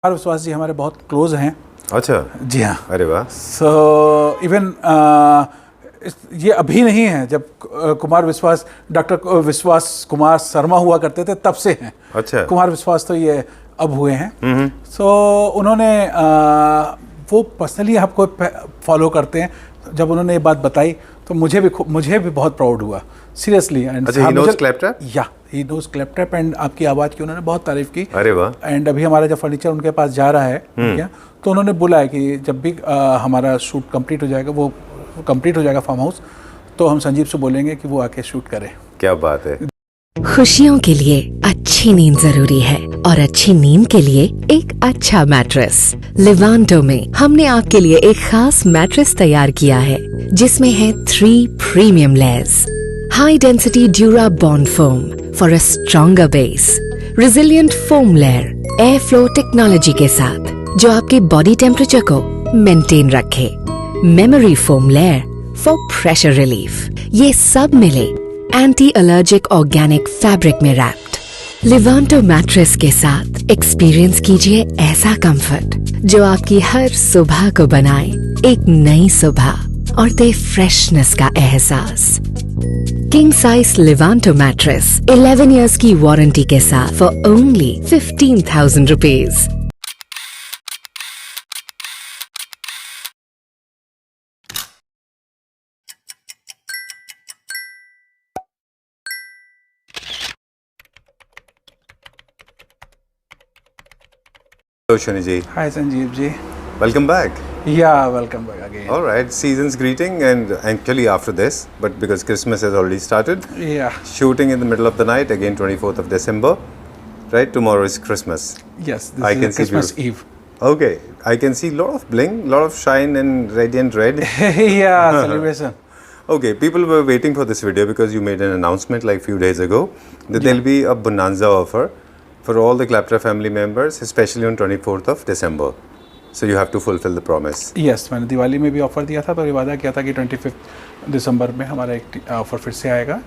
कुमार विश्वास जी हमारे बहुत क्लोज हैं। अच्छा जी हाँ। अरे वाह। सो इवन ये अभी नहीं है, जब कुमार विश्वास डॉक्टर विश्वास कुमार शर्मा हुआ करते थे तब से हैं। अच्छा। कुमार विश्वास तो ये अब हुए हैं। सो उन्होंने वो पर्सनली आपको फॉलो करते हैं। जब उन्होंने ये बात बताई तो मुझे भी बहुत प्राउड हुआ सीरियसली। अच्छा, he knows क्लैपट्रैप? या ही नोज क्लैपट्रैप एंड आपकी आवाज़ की उन्होंने बहुत तारीफ की। अरे वाह। एंड अभी हमारा जब फर्नीचर उनके पास जा रहा है क्या, तो उन्होंने बोला है कि जब भी हमारा शूट कंप्लीट हो जाएगा, वो कंप्लीट हो जाएगा फार्म हाउस, तो हम संजीव से बोलेंगे कि वो आके शूट करे। क्या बात है। खुशियों के लिए अच्छी नींद जरूरी है और अच्छी नींद के लिए एक अच्छा मैट्रेस। लिवांटो में हमने आपके लिए एक खास मैट्रेस तैयार किया है जिसमें है 3 premium layers, high density dura bond foam for a stronger base, resilient foam layer, air flow technology के साथ जो आपके बॉडी टेम्परेचर को मेंटेन रखे, memory foam layer for pressure relief. ये सब मिले एंटी एलर्जिक ऑर्गेनिक फैब्रिक में रैप्ड। लिवांटो मैट्रेस के साथ एक्सपीरियंस कीजिए ऐसा कंफर्ट जो आपकी हर सुबह को बनाए एक नई सुबह और दे फ्रेशनेस का एहसास। King size Livanto mattress 11 years की वारंटी के साथ for only 15,000 rupees. Hello Shani ji. Hi Sanjeev ji. Welcome back. या welcome back again. All right, season's greeting and actually after this, but because Christmas has already started, या shooting in the middle of the night again 24th of December, right? Tomorrow is Christmas. Yes, I this can is see Christmas Eve. Okay, I can see lot of bling, lot of shine and radiant red. या celebration. Okay, people were waiting for this video because you made an announcement like few days ago that there'll be a bonanza offer for all the Claptrap family members, especially on 24th of December. So you have to fulfill the promise. Yes, मैंने दिवाली में भी offer दिया था, तो ये वादा किया था कि 25 दिसंबर में हमारा एक ऑफर फिर से आएगा।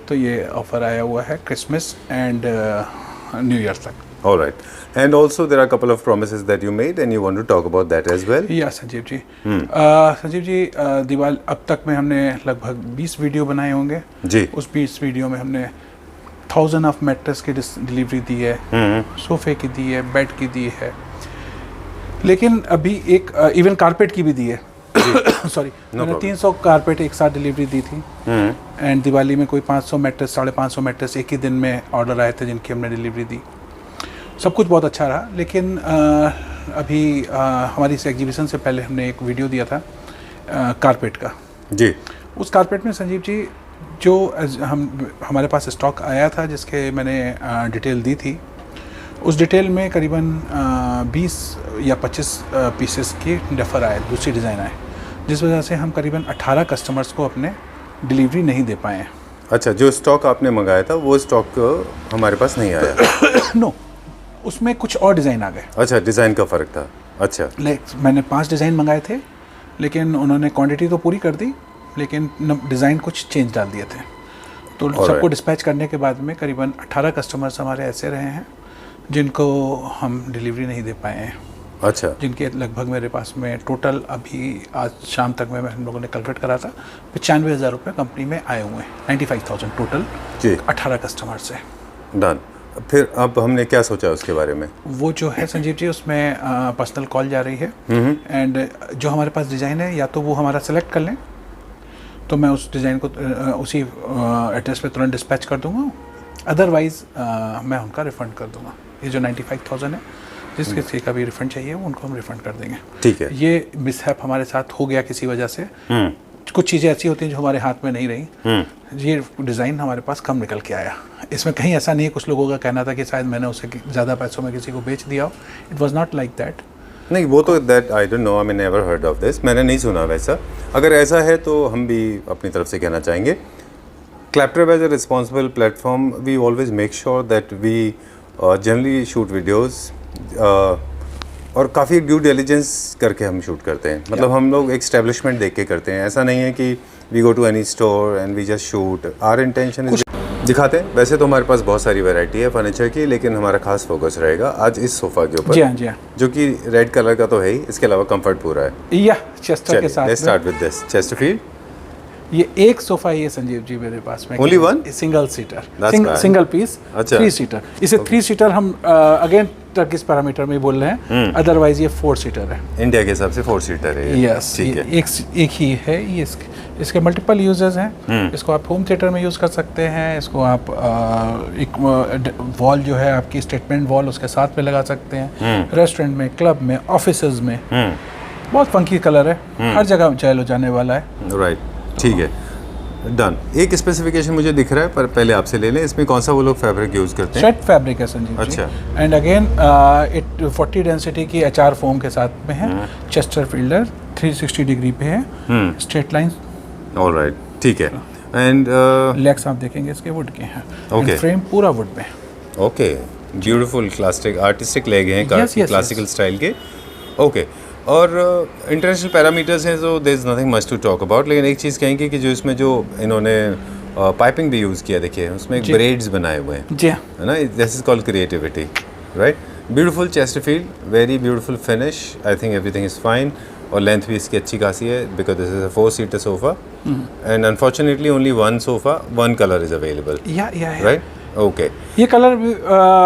तो ये ऑफर आया हुआ है क्रिसमस एंड न्यू ईयर तक। All right. And also there are a couple of promises that you made and you want to talk about that as well. या संजीव जी, संजीव जी, दिवाली अब तक में हमने लगभग 20 वीडियो बनाए होंगे जी। उस 20 वीडियो में हमने 1000 ऑफ मैट्रेस की डिलीवरी दी है, सोफे की दी है, बेड की दी है, लेकिन अभी एक इवन कारपेट की भी दी है। सॉरी, मैंने 300 कारपेट एक साथ डिलीवरी दी थी। एंड दिवाली में कोई 500 मैट्रेस, 550 मैट्रेस एक ही दिन में ऑर्डर आए थे जिनकी हमने डिलीवरी दी। सब कुछ बहुत अच्छा रहा, लेकिन अभी हमारी इस एग्जीबिशन से पहले हमने एक वीडियो दिया था कारपेट का जी। उस कारपेट में संजीव जी जो हमारे पास स्टॉक आया था जिसके मैंने डिटेल दी थी, उस डिटेल में करीबन 20 या 25 पीसेस की डेफर आए, दूसरी डिज़ाइन आए, जिस वजह से हम करीबन 18 कस्टमर्स को अपने डिलीवरी नहीं दे पाए हैं। अच्छा, जो स्टॉक आपने मंगाया था वो स्टॉक हमारे पास नहीं आया? नो, उसमें कुछ और डिज़ाइन आ गए। अच्छा, डिज़ाइन का फ़र्क था। अच्छा, मैंने 5 डिज़ाइन मंगाए थे, लेकिन उन्होंने क्वांटिटी तो पूरी कर दी, लेकिन डिज़ाइन कुछ चेंज डाल दिए थे। तो सबको डिस्पैच करने के बाद में करीबन 18 कस्टमर्स हमारे ऐसे रहे हैं जिनको हम डिलीवरी नहीं दे पाए हैं। अच्छा। जिनके लगभग मेरे पास में टोटल अभी आज शाम तक में हम लोगों ने कैलकुलेट करा था 95,000 रुपये कंपनी में आए हुए हैं। 95,000 टोटल जी। 18 कस्टमर से डन। फिर अब हमने क्या सोचा उसके बारे में? वो जो है संजीव जी, उसमें पर्सनल कॉल जा रही है एंड जो हमारे पास डिज़ाइन है या तो वो हमारा सेलेक्ट कर लें, तो मैं उस डिज़ाइन को उसी एड्रेस पे तुरंत डिस्पैच कर दूंगा, अदरवाइज़ मैं उनका रिफ़ंड कर दूंगा। ये जो 95,000 है, जिस किसी का भी रिफ़ंड चाहिए उनको हम रिफ़ंड कर देंगे। ठीक है। ये मिसहैप हमारे साथ हो गया किसी वजह से। कुछ चीज़ें ऐसी होती हैं जो हमारे हाथ में नहीं रही। ये डिज़ाइन हमारे पास कम निकल के आया। इसमें कहीं ऐसा नहीं है, कुछ लोगों का कहना था कि शायद मैंने उसे ज़्यादा पैसों में किसी को बेच दिया हो। It was not like that. नहीं, वो तो that I don't know, I never heard of this, मैंने नहीं सुना वैसा। अगर ऐसा है तो हम भी अपनी तरफ से कहना चाहेंगे, Claptrap as a responsible platform, we always make sure that we generally shoot videos और काफ़ी ड्यू डिलिजेंस करके हम शूट करते हैं। मतलब हम लोग एक एस्टेब्लिशमेंट देख के करते हैं। ऐसा नहीं है कि we go to any store and we just shoot. Our intention is दिखाते हैं। वैसे तो हमारे पास बहुत सारी वैरायटी है फर्नीचर की, लेकिन हमारा खास फोकस रहेगा आज इस सोफ़ा के ऊपर। जी हाँ, जी हाँ। जो कि रेड कलर का तो है ही, इसके अलावा कंफर्ट पूरा है। या चेस्टर के साथ let's start with this Chesterfield. ये एक सोफा ही है संजीव जी मेरे पास में। Only one? Single seater, That's bad. Single piece, अच्छा। 3 सीटर। इसे 3 सीटर हम अगेन टर्किश पैरामीटर में बोल रहे हैं, अदरवाइज ये 4 सीटर है। इंडिया के हिसाब से 4 सीटर है ये। यस, ठीक है। एक ही है ये। इसके मल्टीपल यूजेस हैं। इसको आप होम थिएटर में यूज़ कर सकते हैं, इसको आप एक वॉल जो है आपकी स्टेटमेंट वॉल उसके साथ में लगा सकते हैं, रेस्टोरेंट में, क्लब में, ऑफिसेज में। बहुत फंकी कलर है, हर जगह चल जाने वाला है। राइट, ठीक है, डन। एक स्पेसिफिकेशन मुझे दिख रहा है, पर पहले आपसे ले लें, इसमें कौन सा वो लोग फैब्रिक यूज़ करते हैं? शेड फैब्रिक है संजीव जी। अच्छा। एंड अगेन 40 डेंसिटी की HR फोम के साथ में है। चेस्टर फील्डर 360 डिग्री पे है, स्ट्रेट लाइन। ऑल राइट, ठीक है। एंड लेग्स आप देखेंगे इसके वुड के हैं। Okay. फ्रेम पूरा वुड में। Okay, beautiful classic artistic leg हैं, Yes, yes, क्लासिकल स्टाइल के। ओके, और इंटरनेशनल पैरामीटर्स हैं, तो there is nothing much to talk about. लेकिन एक चीज़ कहेंगे कि जो इसमें जो इन्होंने पाइपिंग भी यूज़ किया, देखिए उसमें एक ब्रेड्स बनाए हुए हैं, जी हाँ। है ना। This is called creativity, right. Beautiful Chesterfield, very beautiful finish. I think everything is fine. और लेंथ भी इसकी अच्छी खासी है, because this is a 4 seater sofa and unfortunately only 1 sofa, 1 colour is available, या राइट। ओके, ये colour भी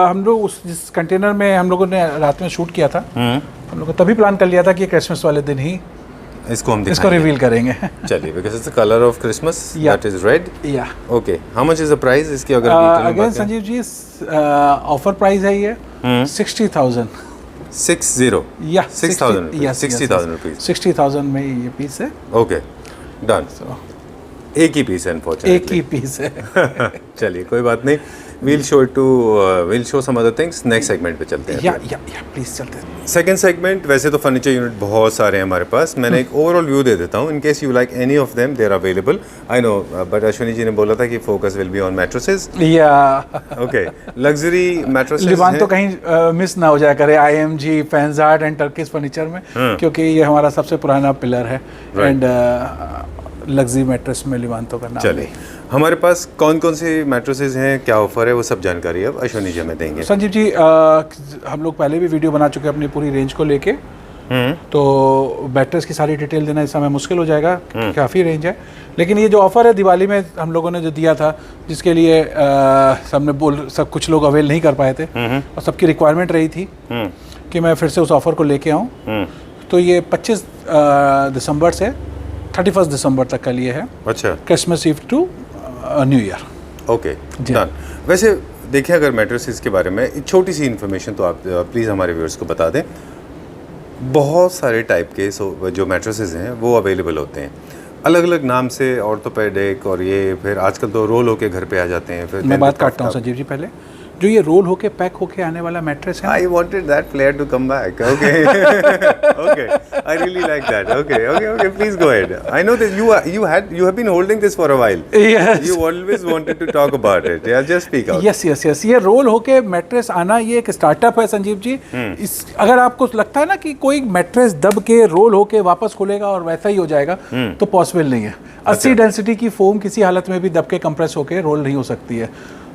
हम लोग उस जिस कंटेनर में हम लोगों ने रात में शूट किया था, हम लोग तभी प्लान कर लिया था कि क्रिसमस वाले दिन ही इसको हम इसको रिवील करेंगे। चलिए, because it's the colour of Christmas, Yeah. That is red. Yeah okay, how much is the price इसकी? अगर detail में अगेन बात करें? संजीव जी ऑफर प्राइस है ये 60,000। 60 या 6,000 रुपीज, 60,000 रुपीज। 60,000 में ये पीस है। Okay, done. So, एक ही पीस है अनफॉर्चुनेटली। एक ही पीस है। चलिए, कोई बात नहीं। we'll show some other things। Next segment पे चलते हैं। या प्लीज चलते हैं। सेकंड सेगमेंट, वैसे तो फर्नीचर यूनिट बहुत सारे हैं हमारे पास, मैंने एक ओवरऑल व्यू दे देता हूँ। In case you like any of them, they are available. I know, but Ashwini ji ने बोला था कि focus will be on mattresses. Yeah okay, luxury mattresses लिवान तो कहीं मिस ना हो जाया करे IMG, फैंजार्ड एंड टर्किश फर्नीचर में, क्योंकि ये हमारा सबसे पुराना पिलर है। एंड लग्जरी मैट्रेस में लिवान तो करना। चलिए, हमारे पास कौन कौन से मैट्रेसेस हैं, क्या ऑफर है, वो सब जानकारी अब अश्विनी जी हमें देंगे। संजीव जी हम लोग पहले भी वीडियो बना चुके हैं अपनी पूरी रेंज को लेके, तो मैट्रेस की सारी डिटेल देना इस समय मुश्किल हो जाएगा, काफ़ी रेंज है। लेकिन ये जो ऑफ़र है दिवाली में हम लोगों ने जो दिया था, जिसके लिए सब कुछ लोग अवेल नहीं कर पाए थे और सबकी रिक्वायरमेंट रही थी कि मैं फिर से उस ऑफ़र को लेके आऊँ, तो ये 25 दिसंबर से 31 दिसंबर तक का लिए है। अच्छा, Christmas Eve to New Year. Okay, done. वैसे देखिए, अगर मैट्रेसेस के बारे में एक छोटी सी इन्फॉर्मेशन तो आप प्लीज़ हमारे व्यूअर्स को बता दें। बहुत सारे टाइप के जो मैट्रेसेस हैं वो अवेलेबल होते हैं, अलग अलग नाम से, ऑर्थोपेडिक, और ये फिर आजकल तो रोल होके घर पे आ जाते हैं। फिर मैं बात काटता हूँ संजीव जी, पहले जो ये रोल होके पैक होके आने वाला मैट्रेस है, I wanted that player to come back. Okay. Okay. I really like that. Okay. Please go ahead. I know that you have been holding this for a while. Yes. You always wanted to talk about it. Yeah, just speak out. Yes, ये role होके mattress आना, ये एक startup है संजीव जी। अगर आपको लगता है ना कि कोई मैट्रेस दब के रोल होके वापस खुलेगा और वैसा ही हो जाएगा, तो पॉसिबल नहीं है। 80 डेंसिटी की फोम किसी हालत में भी दब के कंप्रेस होके रोल नहीं हो सकती है।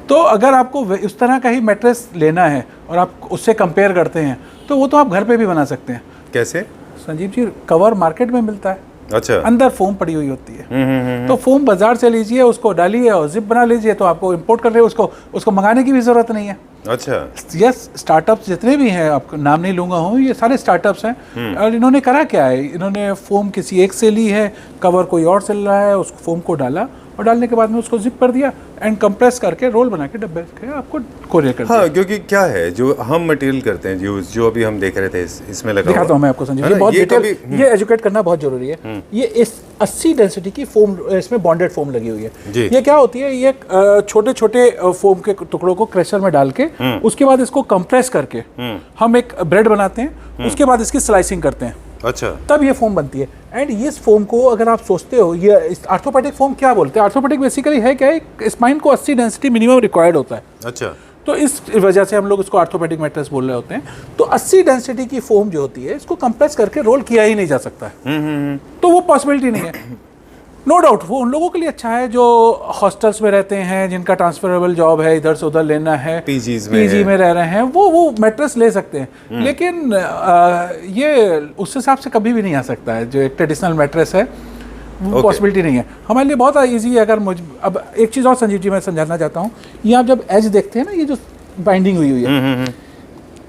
तो अगर आपको उस तरह का ही मैट्रेस लेना है और आप उससे कंपेयर करते हैं, तो वो तो आप घर पे भी बना सकते हैं। कैसे संजीव जी? कवर मार्केट में मिलता है, अच्छा, अंदर फोम पड़ी हुई होती है। तो फोम बाजार से लीजिए, उसको डालिए और जिप बना लीजिए, तो आपको इंपोर्ट कर रहे हो, उसको मंगाने की भी ज़रूरत नहीं है। अच्छा, यस, स्टार्टअप्स जितने भी हैं, आपको नाम नहीं लूँगा हूँ, ये सारे स्टार्टअप्स हैं। और इन्होंने करा क्या है, इन्होंने फोम किसी एक से ली है, कवर कोई और चल रहा है, उस फोम को डाला और डालने के बाद में उसको जिप कर दिया एंड कंप्रेस करके रोल बना के डब्बे के आपको कोरियर कर दिया। हाँ, क्योंकि क्या है, जो हम मटेरियल करते हैं यूज, जो अभी हम देख रहे थे इसमें लगा दिखाता हूँ मैं आपको संजीव, ये बहुत डिटेल, ये एजुकेट करना बहुत जरूरी है। ये इस 80 डेंसिटी की फोम, इसमें बॉन्डेड फोम लगी हुई है। ये क्या होती है, ये छोटे छोटे फोम के टुकड़ों को क्रेशर में डाल के उसके बाद इसको कंप्रेस करके हम एक ब्रेड बनाते हैं, उसके बाद इसकी स्लाइसिंग करते हैं। अच्छा, तब ये फोम बनती है। एंड इस फोम को अगर आप सोचते हो, ये आर्थोपेडिक फोम क्या बोलते हैं, आर्थोपेडिक बेसिकली है क्या, एक स्पाइन को 80 डेंसिटी मिनिमम रिक्वायर्ड होता है। अच्छा, तो इस वजह से हम लोग इसको आर्थोपेडिक मैट्रेस बोल रहे होते हैं। तो 80 डेंसिटी की फोम जो होती है, इसको कंप्रेस करके रोल किया ही नहीं जा सकता है, तो वो पॉसिबिलिटी नहीं है। नो डाउट वो उन लोगों के लिए अच्छा है जो हॉस्टल्स में रहते हैं, जिनका ट्रांसफरेबल जॉब है, इधर से उधर लेना है, पीजी में रह रहे हैं, वो मैट्रेस ले सकते हैं। लेकिन ये उस हिसाब से कभी भी नहीं आ सकता है जो एक ट्रेडिशनल मैट्रेस है, वो पॉसिबिलिटी नहीं है। हमारे लिए बहुत ईजी है। अगर अब एक चीज़ और संजीव जी मैं समझाना चाहता हूँ, ये आप जब एज देखते हैं ना, ये जो बाइंडिंग हुई है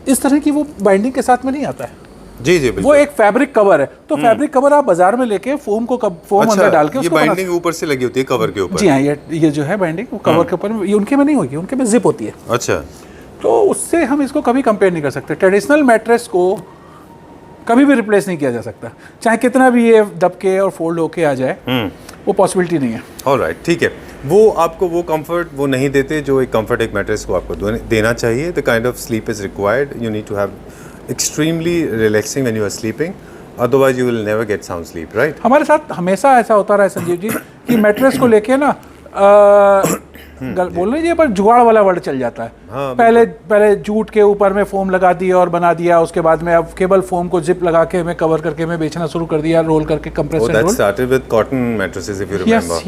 इस तरह की, वो बाइंडिंग के साथ में नहीं आता है। जी जी, वो एक फैब्रिक कवर है। तो फैब्रिक कवर आप बाजार में लेके फोम अंदर डाल के ये बाइंडिंग ऊपर से लगी होती है कवर के ऊपर। जी हाँ, ये जो है बाइंडिंग वो कवर के ऊपर, ये उनके में नहीं होगी, उनके में जिप होती है। अच्छा, तो उससे हम इसको कभी कंपेयर नहीं कर सकते। ट्रेडिशनल मैट्रेस को कभी भी रिप्लेस नहीं किया जा सकता, चाहे कितना भी ये दबके और फोल्ड होके आ जाए, वो पॉसिबिलिटी नहीं है। ऑलराइट, ठीक है। वो आपको वो कंफर्ट वो नहीं देते जो एक कंफर्ट एक मैट्रेस को आपको देना चाहिए। The kind of sleep is required, you need to have extremely relaxing when you are sleeping, otherwise you will never get sound sleep, right? हमारे साथ हमेशा ऐसा होता रहा है संजीव जी कि मैट्रेस को लेके ना बोल लीजिए पर जुगाड़ वाला वर्ड चल जाता है। हाँ, पहले जूट के ऊपर में फोम लगा दिया और बना दिया, उसके बाद में अब केबल फोम को जिप लगा के मैं कवर करके मैं बेचना शुरू कर दिया, रोल करके compressor roll. that started with cotton mattresses if you remember.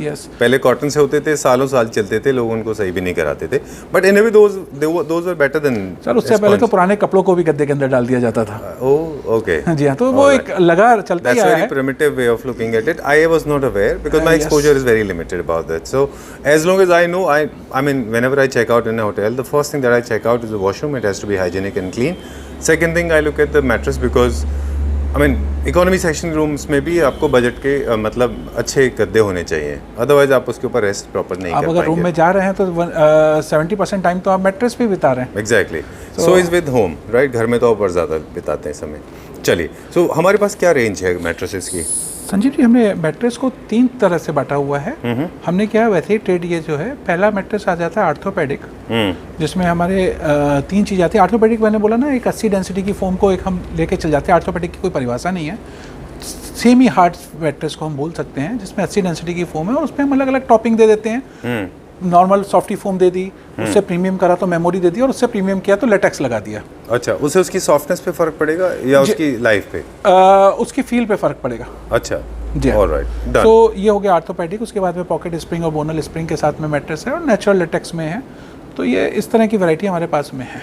Yes. पहले कॉटन से होते थे, सालों साल चलते थे, लोग उनको सही भी नहीं कराते थे, but anyway those were better than sir उससे पहले तो पुराने कपड़ों को भी गद्दे के अंदर डाल दिया जाता था। Oh, okay. जी हाँ, तो वो एक लगा चलता ही That's आया very है। primitive way of looking at it. I was not aware because my exposure is very limited about that. So as long as I know, I mean, whenever I check out in a hotel, the first thing that I check out is the washroom. It has to be hygienic and clean. Second thing, I look at the mattress because, I mean, economy section rooms में भी आपको budget के मतलब अच्छे गद्दे होने चाहिए, otherwise आप उसके ऊपर रेस्ट प्रॉपर नहीं कर पाएंगे। आप अगर रूम में जा रहे हैं तो 70% टाइम तो आप मैट्रेस पे बिता रहे हैं। Exactly, so is with home, right? घर में तो आप और ज़्यादा बिताते हैं समय। चलिए, सो हमारे पास क्या रेंज है मैट्रेसेस की? संजीव जी, हमने मैट्रेस को 3 तरह से बांटा हुआ है। हमने क्या वैसे ही ट्रेड, ये जो है पहला मैट्रेस आ जाता है आर्थोपेडिक, जिसमें हमारे 3 चीज़ आती है। आर्थोपेडिक मैंने बोला ना, एक 80 डेंसिटी की फोम को एक हम लेके चल जाते हैं। आर्थोपेडिक की कोई परिभाषा नहीं है, सेमी हार्ड मैट्रेस को हम बोल सकते हैं, जिसमें 80 डेंसिटी की फोम है और उसमें हम अलग अलग टॉपिंग दे देते हैं। नॉर्मल सॉफ्टी फोम दे दी, उससे प्रीमियम करा तो मेमोरी दे दी, और उससे प्रीमियम किया तो लेटेक्स लगा दिया। अच्छा, उससे उसकी सॉफ्टनेस पे फर्क पड़ेगा या उसकी लाइफ पे? उसकी फील पे फर्क पड़ेगा। अच्छा जी, ऑलराइट, डन। तो ये हो गया आर्थोपेडिक। उसके बाद में पॉकेट स्प्रिंग और बोनल स्प्रिंग के साथ में मैट्रेस है और नेचुरल लेटेक्स में है। तो ये इस तरह की वैरायटी हमारे पास में है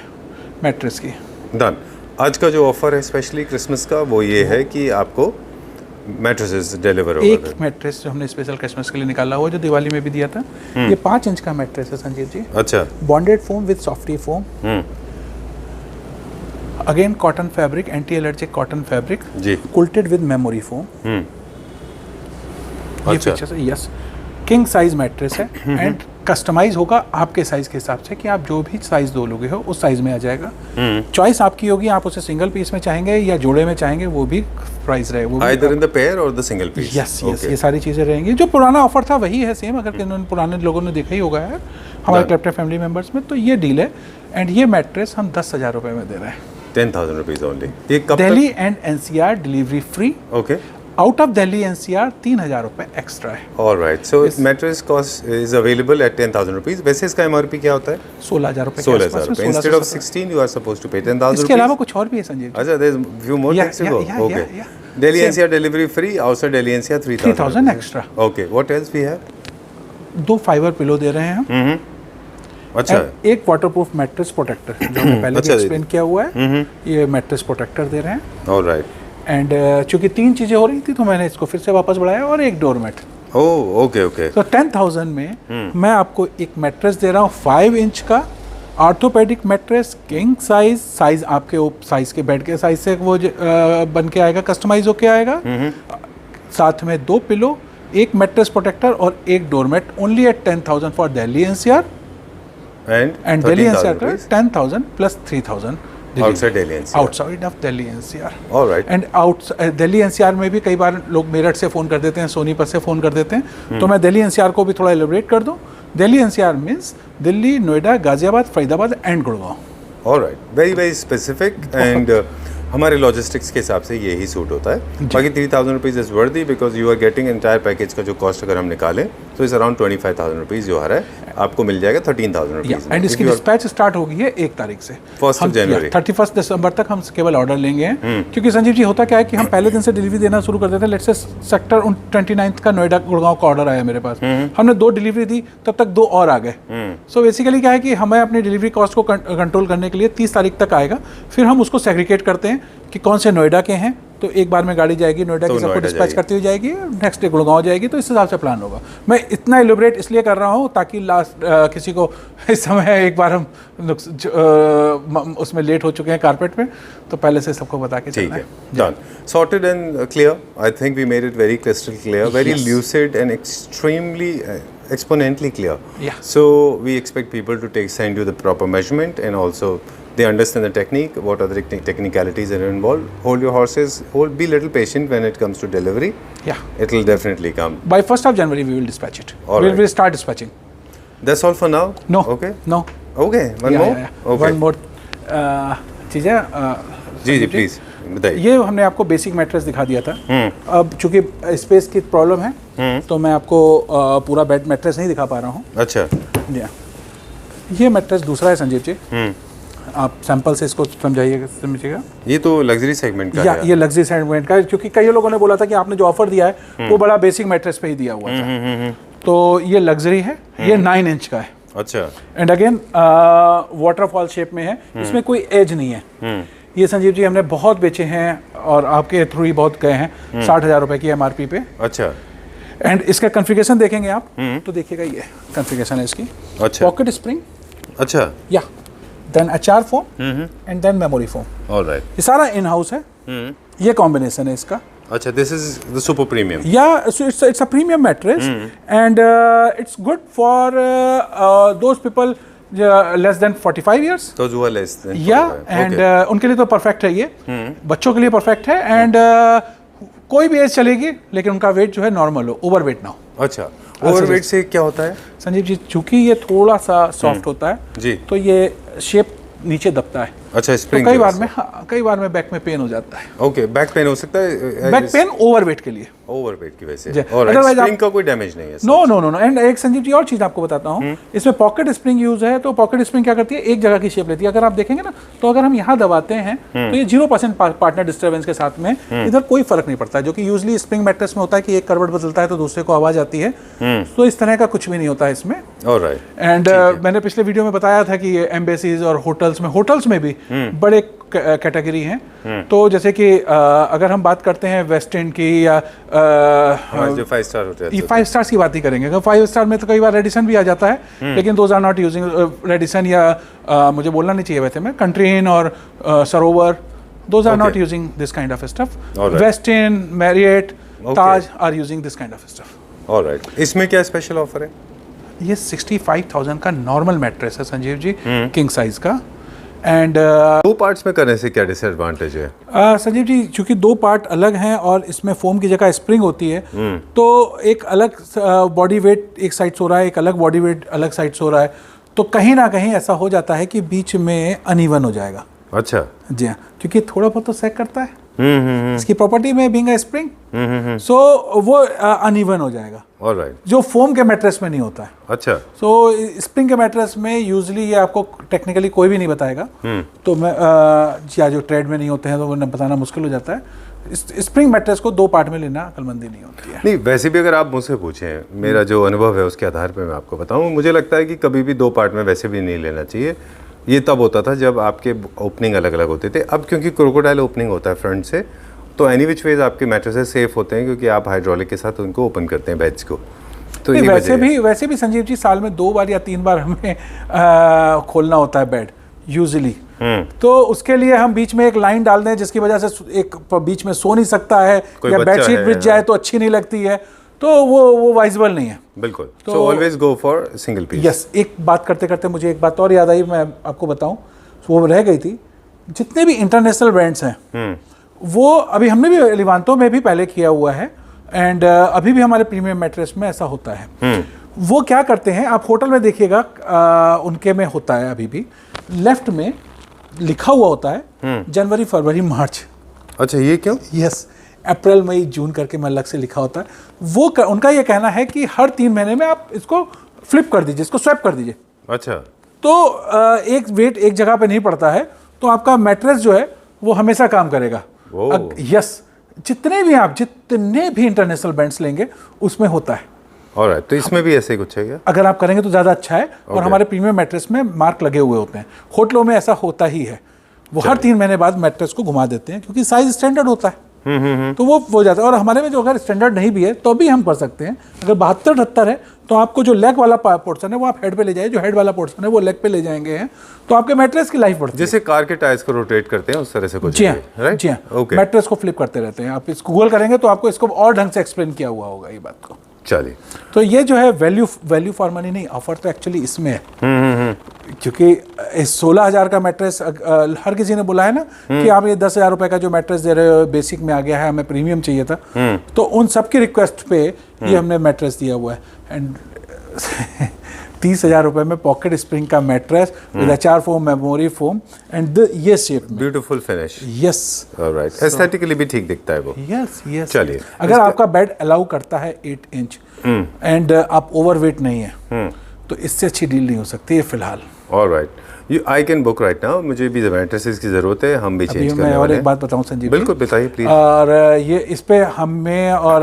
मैट्रेस की। डन। आज का जो ऑफर है स्पेशली क्रिसमस का, वो ये है कि आपको मैट्रेसेस डिलीवर होगा। एक मैट्रेस जो हमने स्पेशल क्रिसमस के लिए निकाला हुआ, जो दिवाली में भी दिया था, ये 5 इंच का मैट्रेस है संजीव जी। अच्छा, bonded foam with softy foam, again cotton fabric, anti allergic cotton fabric जी, कुल्टेड विद मेमोरी फोम। ये फीचर्स है। यस, किंग साइज मैट्रेस है एंड कस्टमाइज होगा आपके साइज के हिसाब से कि आप जो भी साइज दो लोगे हो उस साइज में आ जाएगा। चॉइस आपकी होगी, आप उसे सिंगल पीस में चाहेंगे या जोड़े में चाहेंगे, वो भी प्राइस रहेगा। Either in the pair or the single piece. Yes, ये सारी चीज़ें रहेंगी। जो पुराना ऑफर था वही है सेम, अगर किन्होंने पुराने लोगों ने देखा ही होगा है हमारे क्लैप्टर फैमिली मेंबर्स में, तो ये डील है। एंड ये मैट्रेस हम 10,000 रुपये में दे रहे हैं। 10,000 रुपीज ओनली। ये कब Delhi and NCR delivery free. Okay, out of Delhi NCR 3,000 रुपये एक्स्ट्रा है। Alright, so mattress cost is available at 10,000 rupees. वैसे इसका एमआरपी क्या होता है? 16,000 रुपये। 16,000 रुपये। Instead of 16 you are supposed to pay 10,000। इसके अलावा कुछ और भी है संजीव। अच्छा, there is few more things to go. Okay, Delhi NCR delivery free, outside Delhi NCR 3,000 extra. Okay, what else we have? 2 fibre pillow दे रहे हैं हम। अच्छा, एक वाटरप्रूफ मैट्रेस प्रोटेक्टर जो हमने पहले भी एक्सप्लेन किया हुआ है, ये मैट्रेस प्रोटेक्टर दे रहे हैं। ऑलराइट। एंड चूंकि 3 चीज़ें हो रही थी तो मैंने इसको फिर से वापस बढ़ाया और एक डोरमेट। ओह, ओके ओके। तो 10,000 में मैं आपको एक मैट्रेस दे रहा हूँ 5 इंच का आर्थोपेडिक मैट्रेस, किंग साइज आपके साइज के बेड के साइज से वो बन के आएगा, कस्टमाइज होके आएगा। साथ में 2 पिलो, एक मैट्रेस प्रोटेक्टर और एक doormat, only at 10,000 for Delhi NCR. And Delhi NCR का 10,000 plus 3,000 outside Delhi NCR. Outside of Delhi NCR. Alright. And Delhi NCR में भी कई बार लोग मेरठ से फ़ोन कर देते हैं, सोनीपत से फ़ोन कर देते हैं, तो मैं दिल्ली एनसीआर को भी थोड़ा एलिब्रेट कर दूं। Delhi NCR means Delhi, Noida, Ghaziabad, Faridabad and Gurgaon. Alright, very very specific. And हमारे लॉजिस्टिक्स के हिसाब से ये ही सूट होता है। बाकी 3,000 rupees is worthy because you are getting entire package का जो कॉस्ट अगर हम निकालें तो इज अराउंड 25,000 रुपीज जो आ रहा है। आपको मिल जाएगा 13,000 रुपीज में। एंड इसकी डिस्पैच स्टार्ट होगी है 1 तारीख से, 1st of January। 31 दिसंबर तक हम केवल ऑर्डर लेंगे। क्योंकि संजीव जी होता क्या है कि हम पहले दिन से डिलीवरी देना शुरू कर देते हैं। लेट्स से सेक्टर 29 का नोएडा गुड़गांव का ऑर्डर आया मेरे पास, हमने 2 डिलीवरी दी, तब तक 2 और आ गए। सो बेसिकली क्या है कि हमें अपनी डिलीवरी कॉस्ट को कंट्रोल करने के लिए 30 तारीख तक आएगा, फिर हम उसको सेग्रीगेट करते हैं कि कौन से नोएडा के हैं, तो एक बार में गाड़ी जाएगी नोएडा की, सबको डिस्पैच करती हुई जाएगी, नेक्स्ट डे गुड़गांव जाएगी। तो इस हिसाब से प्लान होगा। मैं इतना एलिब्रेट इसलिए कर रहा हूँ ताकि लास्ट किसी को इस समय एक बार हम उसमें लेट हो चुके हैं कारपेट में, तो पहले से सबको बता के चलना है। Done. Sorted and clear. I think we made it very crystal clear, very lucid and extremely exponentially clear. Yeah. So we expect people to send you the proper measurement, and also they understand the technique, what other technicalities are involved. Hold your horses, be a little patient when it comes to delivery. Yeah. It will definitely come. By 1st of January we will dispatch it. All right. We'll start dispatching. That's all for now? No. Okay. No. Okay. One more? Okay. One more चीज़ है। जी please बताइए। ये हमने आपको basic mattress दिखा दिया था। अब चूंकि स्पेस की प्रॉब्लम है, तो मैं आपको पूरा बेड मैट्रेस नहीं दिखा पा रहा हूँ। अच्छा जी, ये मैट्रेस दूसरा है संजीव जी। आप सैंपल से इसको समझिएगा। ये तो लग्जरी सेगमेंट का है। ये लग्जरी सेगमेंट का है, क्योंकि कई लोगों ने बोला था कि आपने जो ऑफर दिया है वो बड़ा बेसिक मैट्रेस पे ही दिया हुआ था। तो ये लग्जरी है, ये 9 इंच का है। अच्छा। एंड अगेन वाटरफॉल शेप में है, इसमें कोई एज नहीं है। ये संजीव जी हमने बहुत बेचे हैं और आपके थ्रू ही बहुत गए हैं, 60,000 रुपए की MRP पे। अच्छा। एंड इसका कॉन्फ़िगरेशन देखेंगे आप तो देखिएगा, ये कॉन्फ़िगरेशन है इसकी। अच्छा। पॉकेट स्प्रिंग, अच्छा, या then HR foam and then memory foam. Alright. ये सारा इन हाउस है। ये कॉम्बिनेशन है इसका। अच्छा, this is the super premium. Yeah, so it's a premium mattress, and it's good for those people less than 45 years. Those who are less than 45. Yeah, and उनके लिए तो परफेक्ट है ये। बच्चों के लिए परफेक्ट है, एंड कोई भी एज चलेगी, लेकिन उनका वेट जो है नॉर्मल हो, ओवर वेट ना हो। अच्छा, ओवरवेट से क्या होता है संजीव जी? चूंकि ये थोड़ा सा सॉफ्ट होता है जी, तो ये शेप नीचे दबता है। अच्छा, स्प्रिंग तो कई बार में बैक में पेन हो जाता है। ओके, बैक पेन हो सकता है। बैक पेन ओवरवेट के लिए, ओवरवेट की वजह से। जी। और Otherwise स्प्रिंग का कोई डैमेज नहीं है। नो। एंड एक संजीव जी और चीज आपको बताता हूँ, इसमें पॉकेट स्प्रिंग यूज है। तो पॉकेट स्प्रिंग क्या करती है, एक जगह की शेप लेती है। अगर आप देखेंगे ना, तो अगर हम यहाँ दबाते हैं तो ये 0% पार्टनर डिस्टर्बेंस के साथ में इधर कोई फर्क नहीं पड़ता है, जो कि यूजली स्प्रिंग मैट्रेस में होता है कि एक करवट बदलता है तो दूसरे को आवाज आती है। तो इस तरह का कुछ भी नहीं होता है इसमें। ऑलराइट। एंड मैंने पिछले वीडियो में बताया था कि एम्बेसीज और होटल्स में भी बड़े कैटेगरी हैं। तो जैसे कि अगर हम बात करते हैं वेस्ट एंड की या जो 5 स्टार होते हैं, 5 स्टार्स की बात ही करेंगे। अगर 5 स्टार में तो कई बार रेडिसन भी आ जाता है, लेकिन those are not using Radisson, या मुझे बोलना नहीं चाहिए वैसे में, कंट्री इन और Sarovar, those are not using this kind of stuff. West end, Marriott, Taj are using this kind of stuff. Alright. इसमें क्या स्पेशल ऑफर है? ये 65,000 का नॉर्मल मैट्रेस है संजीव जी, किंग साइज का। एंड 2 पार्ट्स में करने से क्या डिसएडवांटेज है? संजीव जी, चूंकि 2 पार्ट अलग हैं और इसमें फोम की जगह स्प्रिंग होती है, तो एक अलग बॉडी वेट एक साइड सो रहा है, एक अलग बॉडी वेट अलग साइड सो रहा है, तो कहीं ना कहीं ऐसा हो जाता है कि बीच में अनइवन हो जाएगा। अच्छा जी हाँ, क्योंकि थोड़ा बहुत तो सेक करता है इसकी प्रॉपर्टी में बीइंग अ स्प्रिंग, सो वो अनइवन हो जाएगा। ऑलराइट। जो फोम के मैट्रेस में नहीं होता है। अच्छा। सो स्प्रिंग के मैट्रेस में यूजली ये आपको टेक्निकली कोई भी नहीं बताएगा, तो मैं या जो ट्रेड में नहीं होते हैं तो वो बताना मुश्किल हो जाता है। स्प्रिंग मैट्रेस को 2 पार्ट में लेना अक्लमंदी नहीं होती है। नहीं, वैसे भी अगर आप मुझसे पूछें, मेरा जो अनुभव है उसके आधार पर मैं आपको बताऊं, मुझे लगता है कि कभी भी 2 पार्ट में वैसे भी नहीं लेना चाहिए। ये तब होता था जब आपके ओपनिंग अलग अलग होते थे। अब क्योंकि क्रोकोडाइल ओपनिंग होता है फ्रंट से, तो एनी विच वेज आपके मैट्रेसेस सेफ होते हैं, क्योंकि आप हाइड्रोलिक के साथ उनको ओपन करते हैं बेड्स को। तो वैसे भी संजीव जी साल में 2 बार या 3 बार हमें खोलना होता है बेड यूजुअली। तो उसके लिए हम बीच में एक लाइन डाल दें जिसकी वजह से एक बीच में सो नहीं सकता है, या बेडशीट बिछ जाए तो अच्छी नहीं लगती है, तो वो वाइजेबल नहीं है। बिल्कुल। तो always go for single piece. Yes. एक बात करते करते मुझे एक बात और याद आई, मैं आपको बताऊं, वो रह गई थी। जितने भी इंटरनेशनल ब्रांड्स हैं वो अभी हमने भी लिवांतो में भी पहले किया हुआ है, एंड अभी भी हमारे प्रीमियम मैट्रेस में ऐसा होता है। वो क्या करते हैं, आप होटल में देखिएगा, उनके में होता है अभी भी, लेफ्ट में लिखा हुआ होता है जनवरी, फरवरी, मार्च। अच्छा, ये क्यों? यस, अप्रैल, मई, जून करके मैं अलग से लिखा होता है। वो उनका ये कहना है कि हर 3 महीने में आप इसको फ्लिप कर दीजिए, इसको स्वैप कर दीजिए, अच्छा, तो एक वेट एक जगह पे नहीं पड़ता है, तो आपका मैट्रेस जो है वो हमेशा काम करेगा। यस, जितने भी इंटरनेशनल ब्रांड्स लेंगे उसमें होता है। ऑलराइट, तो इसमें भी ऐसे ही कुछ है क्या? अगर आप करेंगे तो ज़्यादा अच्छा है। और हमारे प्रीमियम मैट्रेस में मार्क लगे हुए होते हैं, होटलों में ऐसा होता ही है, वो हर 3 महीने बाद मैट्रेस को घुमा देते हैं क्योंकि साइज स्टैंडर्ड होता है। तो वो हो जाता है। और हमारे में जो अगर स्टैंडर्ड नहीं भी है तो भी हम कर सकते हैं। अगर 72-78 है तो आपको जो लेग वाला पोर्शन है वो आप हेड पे ले जाइए, जो हेड वाला पोर्शन है वो लेग पे ले जाएंगे हैं, तो आपके मैट्रेस की लाइफ बढ़ती है। जैसे कार के टायर्स को रोटेट करते हैं उस तरह से कुछ? जी हाँ, राइट, जी हाँ, मैट्रेस को फ्लिप करते रहते हैं। आप इसको गूगल करेंगे तो आपको इसको और ढंग से एक्सप्लेन किया हुआ होगा ये बात को। चलिए, तो ये जो है वैल्यू फॉर मनी नहीं, ऑफर तो एक्चुअली इसमें है। क्योंकि 16,000 का मैट्रेस हर किसी ने बोला है ना कि आप ये 10,000 रुपए का जो मैट्रेस दे रहे हो बेसिक में आ गया है, हमें प्रीमियम चाहिए था। तो उन सबकी रिक्वेस्ट पे ये हमने मैट्रेस दिया हुआ है। एंड 30,000 रुपए में पॉकेट स्प्रिंग का mattress with HR foam, memory foam and ये शेप में, beautiful finish. Yes, alright, aesthetically भी ठीक दिखता है वो। Yes yes. चलिए, अगर आपका बेड अलाउ करता है 8 इंच एंड आप ओवरवेट नहीं है तो इससे अच्छी डील नहीं हो सकती है फिलहाल। Alright, I can book right now. मुझे भी मैट्रेसेस की ज़रूरत है, हम भी चेंज करने वाले हैं। और एक बात बताऊं संजीव, बिल्कुल बताइए प्लीज। और ये इस पे हमें और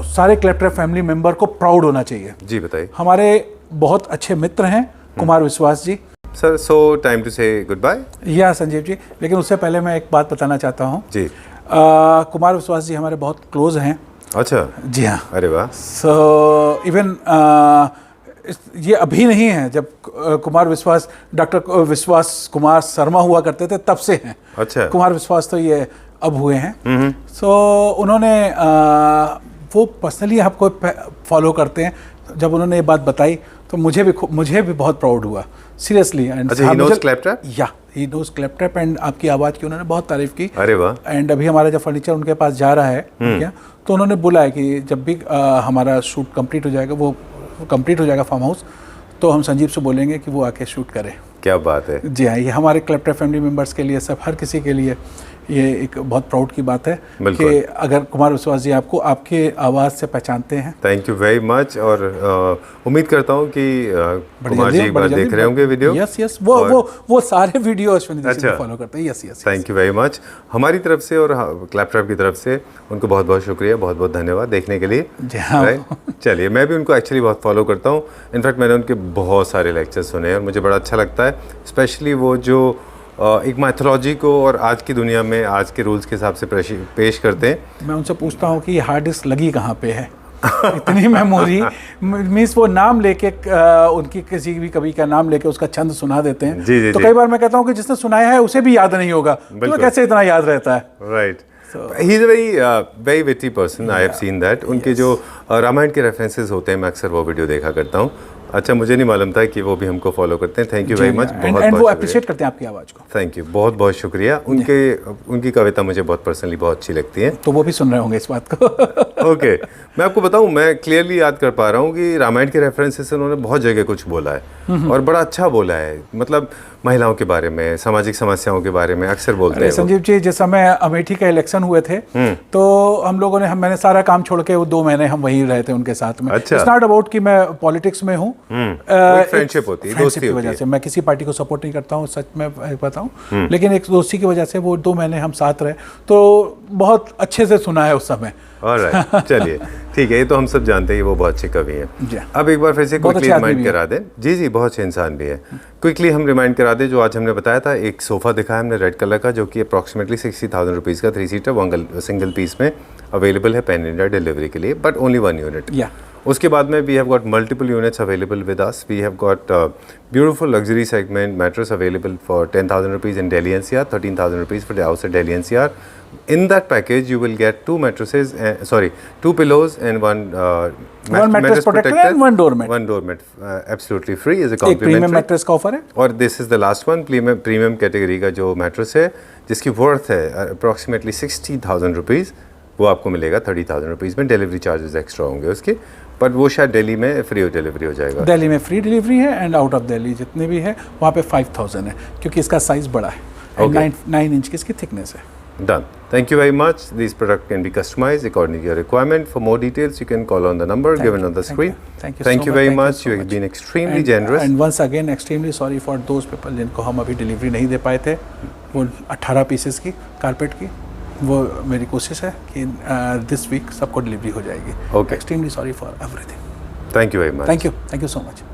सारे क्लैपट्रैप फैमिली मेंबर को प्राउड होना चाहिए। जी बताइए। हमारे बहुत अच्छे मित्र हैं कुमार विश्वास जी। सर, सो टाइम टू से गुड बाय। या संजीव जी, लेकिन उससे पहले मैं एक बात बताना चाहता हूँ जी। कुमार विश्वास जी हमारे बहुत क्लोज हैं। अच्छा, जी हाँ। अरे वाह। सो इवन ये अभी नहीं है, जब कुमार विश्वास डॉक्टर विश्वास कुमार शर्मा हुआ करते थे तब से हैं। अच्छा, कुमार विश्वास तो ये अब हुए हैं। सो उन्होंने वो पर्सनली आपको फॉलो करते हैं। जब उन्होंने ये बात बताई तो मुझे भी बहुत प्राउड हुआ, सीरियसली। एंड अच्छा, he knows claptrap? या ही नोज क्लैपट्रैप एंड आपकी आवाज़ की उन्होंने बहुत तारीफ की। अरे वाह। एंड अभी हमारा जब फर्नीचर उनके पास जा रहा है क्या, तो उन्होंने बोला है कि जब भी हमारा शूट कंप्लीट हो जाएगा, वो कंप्लीट हो जाएगा फार्म हाउस, तो हम संजीव से बोलेंगे कि वो आके शूट करे। क्या बात है। जी हाँ, ये हमारे क्लैपट्रैप फैमिली मेम्बर्स के लिए, सब हर किसी के लिए ये एक बहुत प्राउड की बात है कि अगर कुमार विश्वास जी आपको आपके आवाज़ से पहचानते हैं। Thank you very much. और उम्मीद करता हूँ कि कुमार जी एक बार देख रहे होंगे वीडियो। यस यस, वो सारे वीडियो अश्विनी जी को फॉलो करते हैं। Yes yes, thank you very much. हमारी तरफ से और क्लैपट्रैप की तरफ से उनको बहुत बहुत शुक्रिया, बहुत बहुत धन्यवाद देखने के लिए। जी हाँ। चलिए, मैं भी उनको एक्चुअली बहुत फॉलो करता हूँ। इनफैक्ट मैंने उनके बहुत सारे लेक्चर सुने हैं और मुझे बड़ा अच्छा लगता है, स्पेशली वो जो एक मैथोलॉजी को और आज की दुनिया में आज के रूल्स के हिसाब से पेश करते हैं। मैं उनसे पूछता हूँ कि ये हार्ड डिस्क लगी कहाँ पे है। इतनी मेमोरी मीन्स वो नाम लेके उनकी किसी भी कवि का नाम लेके उसका छंद सुना देते हैं। जी, तो कई बार मैं कहता हूँ कि जिसने सुनाया है उसे भी याद नहीं होगा, तो कैसे इतना याद रहता है। Right, he is a very witty person, I have seen that. उनके जो रामायण के रेफरेंसेस होते हैं मैं अक्सर वो वीडियो देखा करता हूँ। अच्छा, मुझे नहीं मालूम था कि वो भी हमको फॉलो करते हैं। Thank you very much. And वो अप्रिशिएट करते हैं आपकी आवाज़ को। थैंक यू, बहुत बहुत शुक्रिया। उनकी कविता मुझे बहुत पर्सनली बहुत अच्छी लगती है, तो वो भी सुन रहे होंगे इस बात को। ओके, मैं आपको बताऊं, मैं क्लियरली याद कर पा रहा हूँ कि रामायण के रेफरेंसेस से उन्होंने बहुत जगह कुछ बोला है और बड़ा अच्छा बोला है। मतलब महिलाओं के बारे में, सामाजिक समस्याओं के बारे में अक्सर बोलते हैं। संजीव जी, जिस समय अमेठी का इलेक्शन हुए थे तो हम लोगों ने मैंने सारा काम छोड़ के वो 2 महीने हम वहीं रहे थे उनके साथ में। अच्छा। इट्स नॉट अबाउट कि मैं पॉलिटिक्स में हूँ, फ्रेंडशिप होती है, दोस्ती की वजह से। मैं किसी पार्टी को सपोर्ट नहीं करता हूँ, सच में बताऊँ, लेकिन एक दोस्ती की वजह से वो 2 महीने हम साथ रहे, तो बहुत अच्छे से सुना है उस समय। ऑलराइट, चलिए ठीक है, ये तो हम सब जानते हैं वो बहुत अच्छे कवि हैं। अब एक बार फिर से क्विकली रिमाइंड करा दें। जी, बहुत अच्छे इंसान भी है। क्विकली हम रिमाइंड करा दें, जो आज हमने बताया था, एक सोफ़ा दिखाया हमने रेड कलर का, जो कि अप्रॉक्सीमेटली 60,000 रुपीज़ का 3 सीटर सिंगल पीस में अवेलेबल है पैन इंडिया डिलीवरी के लिए, बट ओनली 1 यूनिट। उसके बाद में we have got multiple units available with us. We have got beautiful luxury segment mattress available for 10,000 rupees in Delhi NCR, 13,000 rupees for the outside Delhi NCR. In that package, you will get 2 mattresses, 2 pillows and one mattress protector and one doormat. One doormat, absolutely free is a एक complimentary. Premium mattress का offer है। और this is the last one, premium category का जो mattress है, जिसकी worth है approximately 60,000 rupees, वो आपको मिलेगा 30,000 रुपीज़ में। डिलीवरी चार्जेस एक्स्ट्रा होंगे उसके, बट वो शायद दिल्ली में फ्री डिलीवरी हो जाएगा। दिल्ली में फ्री डिलीवरी है एंड आउट ऑफ दिल्ली जितने भी है वहाँ पे 5,000 है, क्योंकि इसका साइज़ बड़ा है। 9 इंच की इसकी थिकनेस है। Done. Thank you very much. These products can be customized according to your requirement. For more details, you can call on the number given on the screen. Thank you Thank so you much. very Thank you much. so You have much. been extremely generous. And once again, extremely sorry for those people जिनको हम अभी delivery नहीं दे पाए थे, वो 18 pieces की carpet की, वो मेरी कोशिश है कि दिस वीक सबको डिलीवरी हो जाएगी. Okay. Extremely sorry for everything. Thank you very much. Thank you so much.